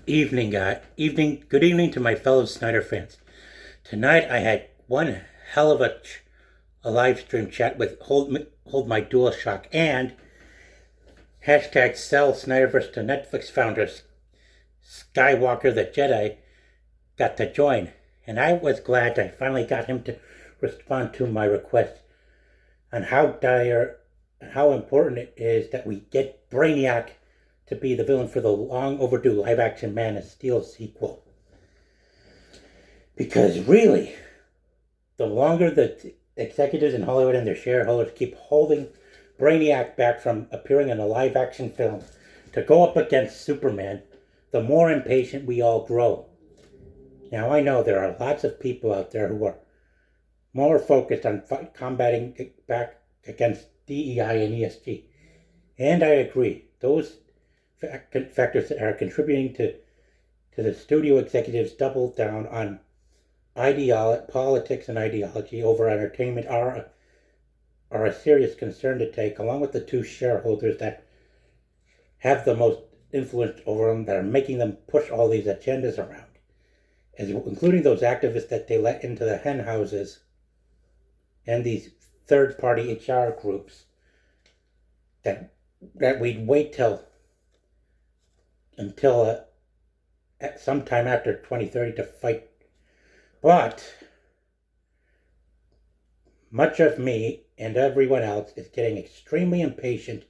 Good evening to my fellow Snyder fans. Tonight I had one hell of a live stream chat with Hold My DualShock and hashtag sell Snyderverse to Netflix founders Skywalker the Jedi got to join, and I was glad I finally got him to respond to my request on how dire and how important it is that we get Brainiac to be the villain for the long overdue live-action Man of Steel sequel. Because really, the longer the executives in Hollywood and their shareholders keep holding Brainiac back from appearing in a live-action film to go up against Superman, the more impatient we all grow. Now, I know there are lots of people out there who are more focused on combating back against DEI and ESG. And I agree. Those factors that are contributing to the studio executives double down on politics and ideology over entertainment are a serious concern to take, along with the two shareholders that have the most influence over them, that are making them push all these agendas around, including those activists that they let into the hen houses and these third-party HR groups that we'd wait until at sometime after 2030 to fight. But much of me and everyone else is getting extremely impatient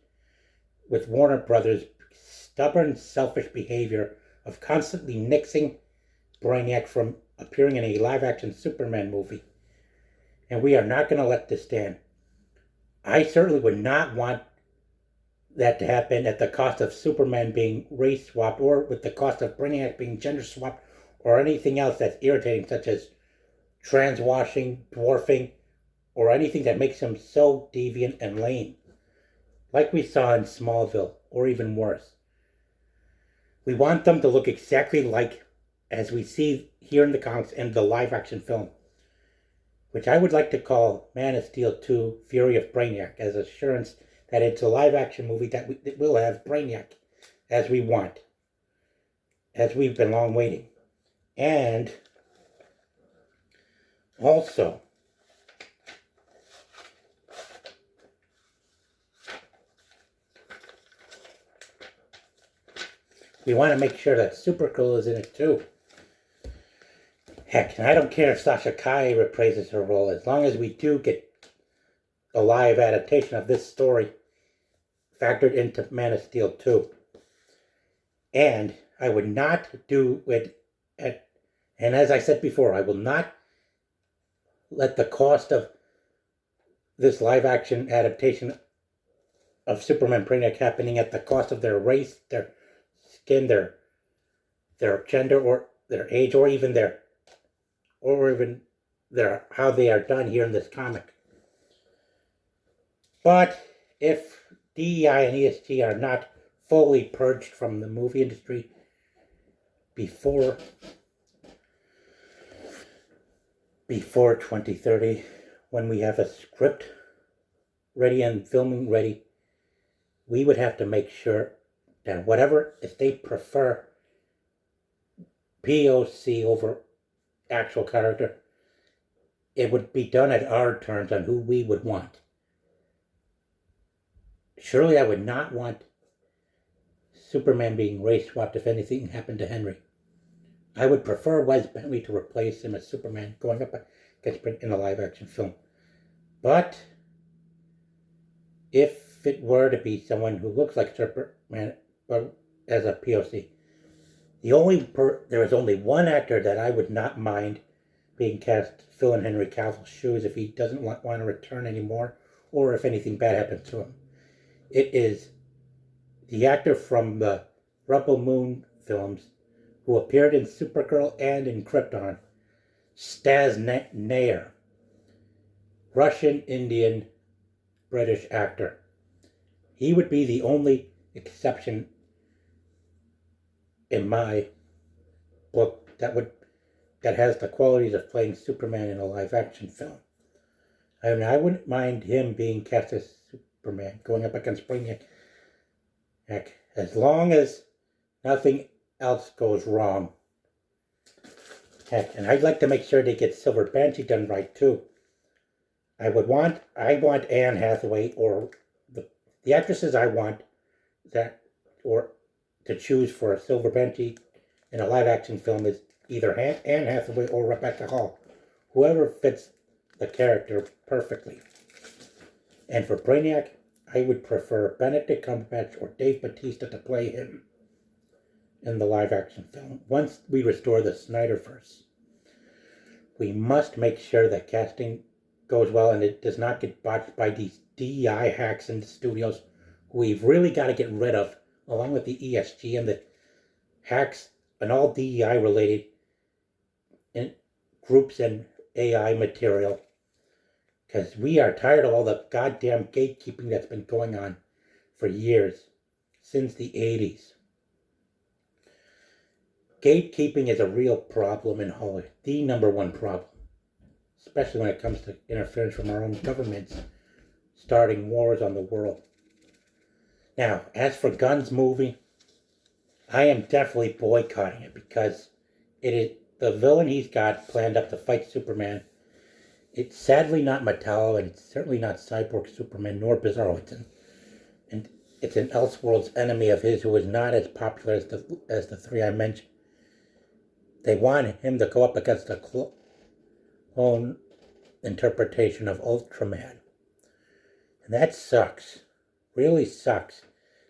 with Warner Brothers' stubborn, selfish behavior of constantly nixing Brainiac from appearing in a live-action Superman movie. And we are not going to let this stand. I certainly would not want that to happen at the cost of Superman being race swapped, or with the cost of Brainiac being gender swapped, or anything else that's irritating, such as transwashing, dwarfing, or anything that makes him so deviant and lame, like we saw in Smallville, or even worse. We want them to look exactly like as we see here in the comics and the live-action film, which I would like to call Man of Steel 2 Fury of Brainiac, as assurance that it's a live-action movie that will have Brainiac as we want, as we've been long waiting. And also, we want to make sure that Supergirl is in it too. Heck, and I don't care if Sasha Kai reprises her role, as long as we do get a live adaptation of this story factored into Man of Steel 2. And I would not do it and as I said before, I will not let the cost of this live action adaptation of Superman Brainiac happening at the cost of their race, their skin, their gender, or their age, or even their how they are done here in this comic. But if DEI and ESG are not fully purged from the movie industry before 2030, when we have a script ready and filming ready, we would have to make sure that whatever, if they prefer POC over actual character, it would be done at our terms on who we would want. Surely I would not want Superman being race swapped if anything happened to Henry. I would prefer Wes Bentley to replace him as Superman going up against Brent in a live action film. But if it were to be someone who looks like Superman as a POC, there is only one actor that I would not mind being cast to fill in Henry Cavill's shoes if he doesn't want to return anymore, or if anything bad happens to him. It is the actor from the Rebel Moon films who appeared in Supergirl and in Krypton, Staz Nair, Russian, Indian, British actor. He would be the only exception in my book that has the qualities of playing Superman in a live-action film. I mean, I wouldn't mind him being cast as Superman going up against Brainiac, as long as nothing else goes wrong. Heck, and I'd like to make sure they get Silver Banshee done right too. I want Anne Hathaway, or the actresses I want that, or to choose for a Silver Banshee in a live action film is either Anne Hathaway or Rebecca Hall. Whoever fits the character perfectly. And for Brainiac, I would prefer Benedict Cumberbatch or Dave Bautista to play him in the live action film. Once we restore the Snyderverse, we must make sure that casting goes well and it does not get botched by these DEI hacks in the studios who we've really got to get rid of, along with the ESG and the hacks and all DEI related groups and AI material. Because we are tired of all the goddamn gatekeeping that's been going on for years, since the 80s. Gatekeeping is a real problem in Hollywood, the number one problem, especially when it comes to interference from our own governments, starting wars on the world. Now, as for Gunn's movie, I am definitely boycotting it because it is the villain he's got planned up to fight Superman. It's sadly not Metallo, and it's certainly not Cyborg Superman nor Bizarro. It's an Elseworlds enemy of his who is not as popular as the three I mentioned. They want him to go up against the clone interpretation of Ultraman. And that sucks. Really sucks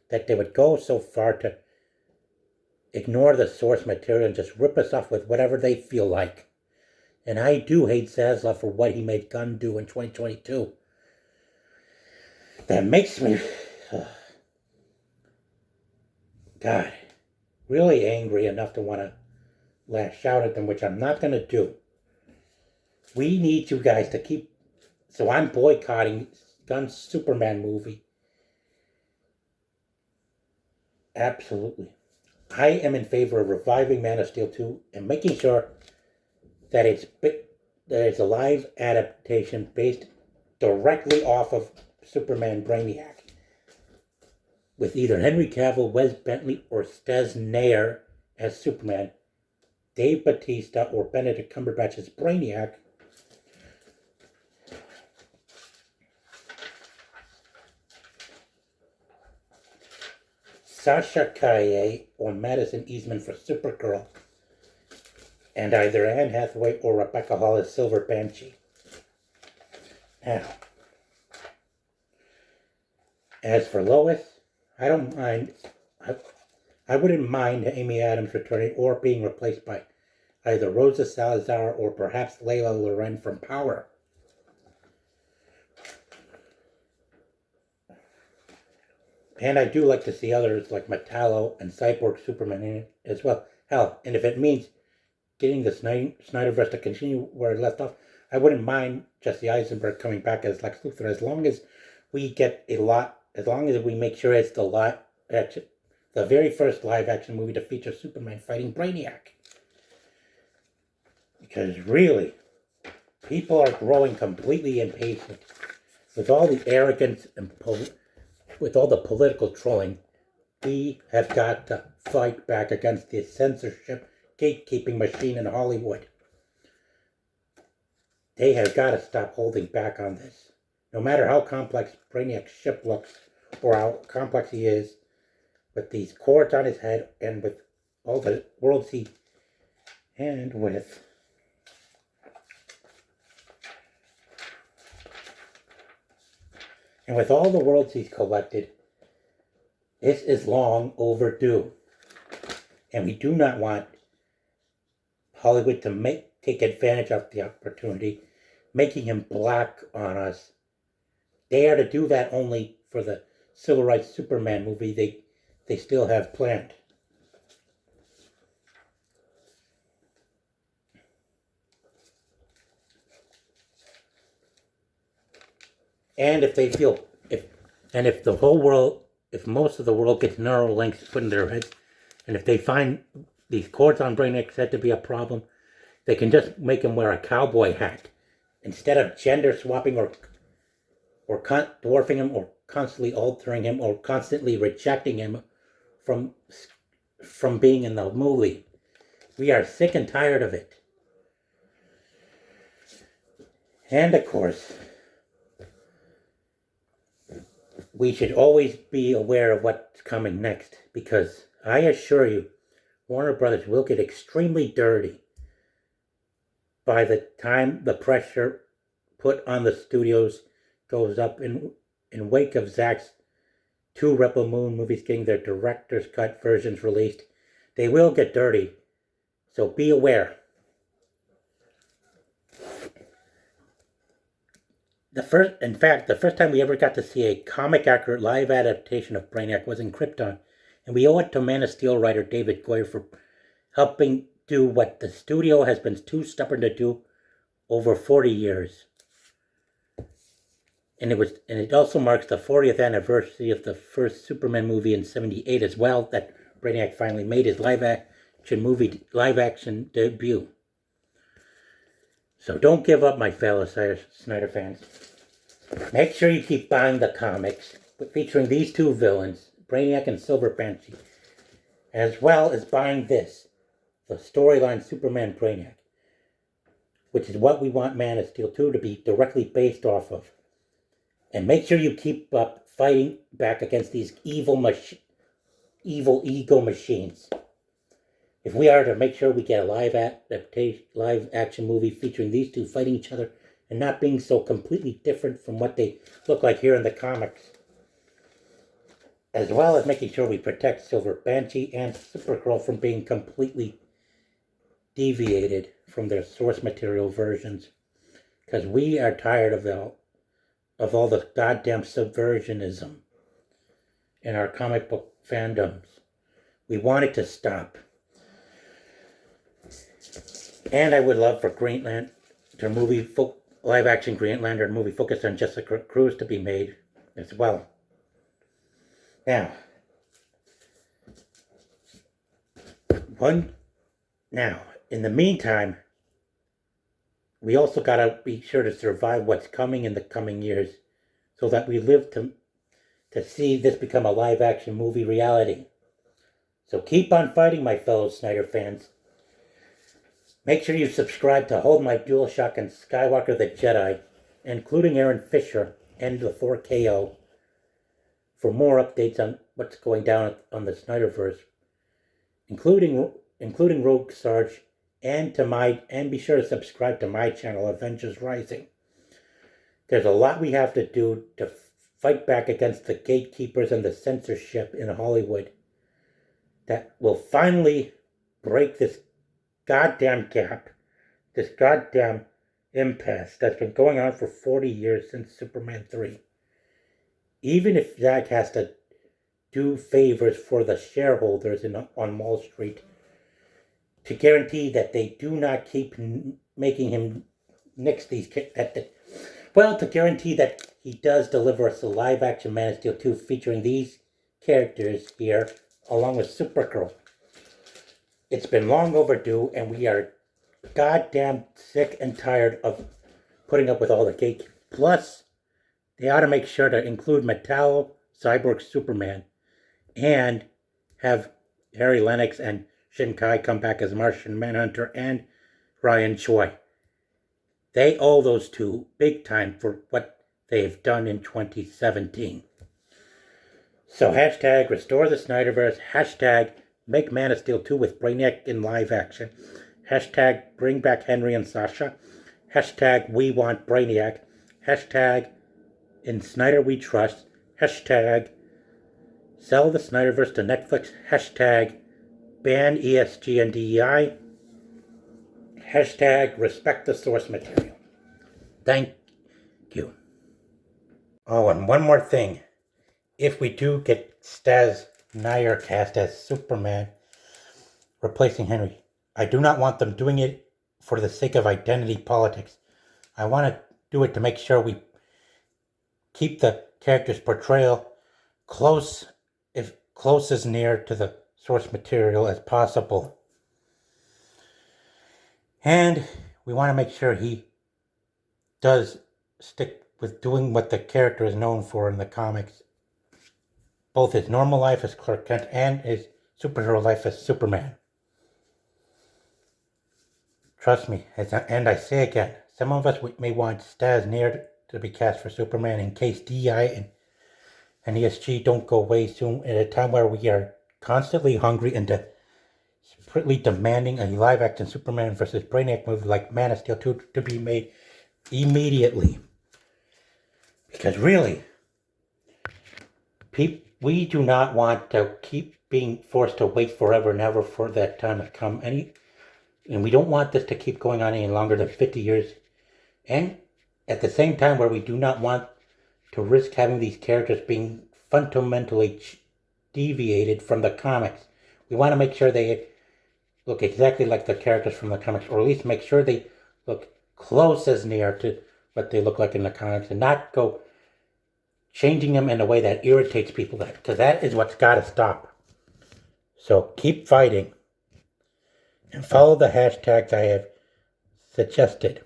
that they would go so far to ignore the source material and just rip us off with whatever they feel like. And I do hate Zaslav for what he made Gunn do in 2022. That makes me, God, really angry enough to want to lash out at them, which I'm not going to do. We need you guys to keep, so I'm boycotting Gunn's Superman movie. Absolutely. I am in favor of reviving Man of Steel 2 and making sure that it's a live adaptation based directly off of Superman Brainiac, with either Henry Cavill, Wes Bentley, or Staz Nair as Superman, Dave Bautista or Benedict Cumberbatch as Brainiac, Sasha Calle or Madison Eastman for Supergirl, and either Anne Hathaway or Rebecca Hall as Silver Banshee. Now, as for Lois, I don't mind. I wouldn't mind Amy Adams returning or being replaced by either Rosa Salazar or perhaps Layla Loren from Power. And I do like to see others like Metallo and Cyborg Superman in it as well. Hell, and if it means getting the Snyderverse to continue where it left off, I wouldn't mind Jesse Eisenberg coming back as Lex Luthor, as long as we get as long as we make sure it's the very first live action movie to feature Superman fighting Brainiac. Because really, people are growing completely impatient with all the arrogance and with all the political trolling. We have got to fight back against the censorship gatekeeping machine in Hollywood. They have got to stop holding back on this. No matter how complex Brainiac's ship looks or how complex he is, with these cords on his head and with all the worlds and with all the worlds he's collected, this is long overdue. And we do not want Hollywood to take advantage of the opportunity, making him black on us. They are to do that only for the Civil Rights Superman movie they still have planned. And if they feel, if the whole world, if most of the world gets neural links put in their heads, and if they find these cords on Brainiac said to be a problem, they can just make him wear a cowboy hat instead of gender swapping or dwarfing him or constantly altering him or constantly rejecting him from from being in the movie. We are sick and tired of it. And of course, we should always be aware of what's coming next, because I assure you, Warner Brothers will get extremely dirty by the time the pressure put on the studios goes up in wake of Zack's 2 Rebel Moon movies getting their director's cut versions released. They will get dirty, so be aware. The first time we ever got to see a comic-accurate live adaptation of Brainiac was in Krypton, and we owe it to Man of Steel writer David Goyer for helping do what the studio has been too stubborn to do over 40 years. And it also marks the 40th anniversary of the first Superman movie in '78 as well, that Brainiac finally made his live action debut. So don't give up, my fellow Snyder fans. Make sure you keep buying the comics featuring these 2 villains, Brainiac and Silver Banshee, as well as buying this, the storyline Superman Brainiac, which is what we want Man of Steel 2 to be directly based off of. And make sure you keep up fighting back against these evil ego machines. If we are to make sure we get a live action movie featuring these 2 fighting each other and not being so completely different from what they look like here in the comics, as well as making sure we protect Silver Banshee and Supergirl from being completely deviated from their source material versions, because we are tired of all the goddamn subversionism in our comic book fandoms. We want it to stop. And I would love for Green Lantern live action Green Lantern movie focused on Jessica Cruz to be made as well. Now, in the meantime, we also gotta be sure to survive what's coming in the coming years, so that we live to see this become a live action movie reality. So keep on fighting, my fellow Snyder fans. Make sure you subscribe to Hold My DualShock and Skywalker the Jedi, including Aaron Fisher and the 4KO, for more updates on what's going down on the Snyderverse, including Rogue Sarge, and be sure to subscribe to my channel, Avengers Rising. There's a lot we have to do to fight back against the gatekeepers and the censorship in Hollywood that will finally break this goddamn gap, this goddamn impasse that's been going on for 40 years since Superman 3. Even if Zack has to do favors for the shareholders on Wall Street to guarantee that they do not keep making him nix these... to guarantee that he does deliver us a live-action Man of Steel 2 featuring these characters here, along with Supergirl. It's been long overdue, and we are goddamn sick and tired of putting up with all the cake. Plus, they ought to make sure to include Metallo, Cyborg Superman, and have Harry Lennox and Shin Kai come back as Martian Manhunter and Ryan Choi. They owe those 2 big time for what they've done in 2017. So hashtag restore the Snyderverse, hashtag make Man of Steel 2 with Brainiac in live action, hashtag bring back Henry and Sasha, hashtag we want Brainiac, hashtag in Snyder we trust, hashtag sell the Snyderverse to Netflix, hashtag ban ESG and DEI, hashtag respect the source material. Thank you. Oh, and one more thing. If we do get Staz Nair cast as Superman, replacing Henry, I do not want them doing it for the sake of identity politics. I want to do it to make sure we keep the character's portrayal close as near to the source material as possible. And we want to make sure he does stick with doing what the character is known for in the comics. Both his normal life as Clark Kent and his superhero life as Superman. Trust me, and I say again, some of us may want Staz Nair to be cast for Superman in case DI and ESG don't go away soon at a time where we are constantly hungry and desperately demanding a live-action Superman versus Brainiac movie like Man of Steel 2 to be made immediately. Because really, we do not want to keep being forced to wait forever and ever for that time to come. And we don't want this to keep going on any longer than 50 years. And at the same time where we do not want to risk having these characters being fundamentally deviated from the comics. We want to make sure they look exactly like the characters from the comics, or at least make sure they look close as near to what they look like in the comics, and not go changing them in a way that irritates people, because that is what's got to stop. So keep fighting and follow the hashtags I have suggested.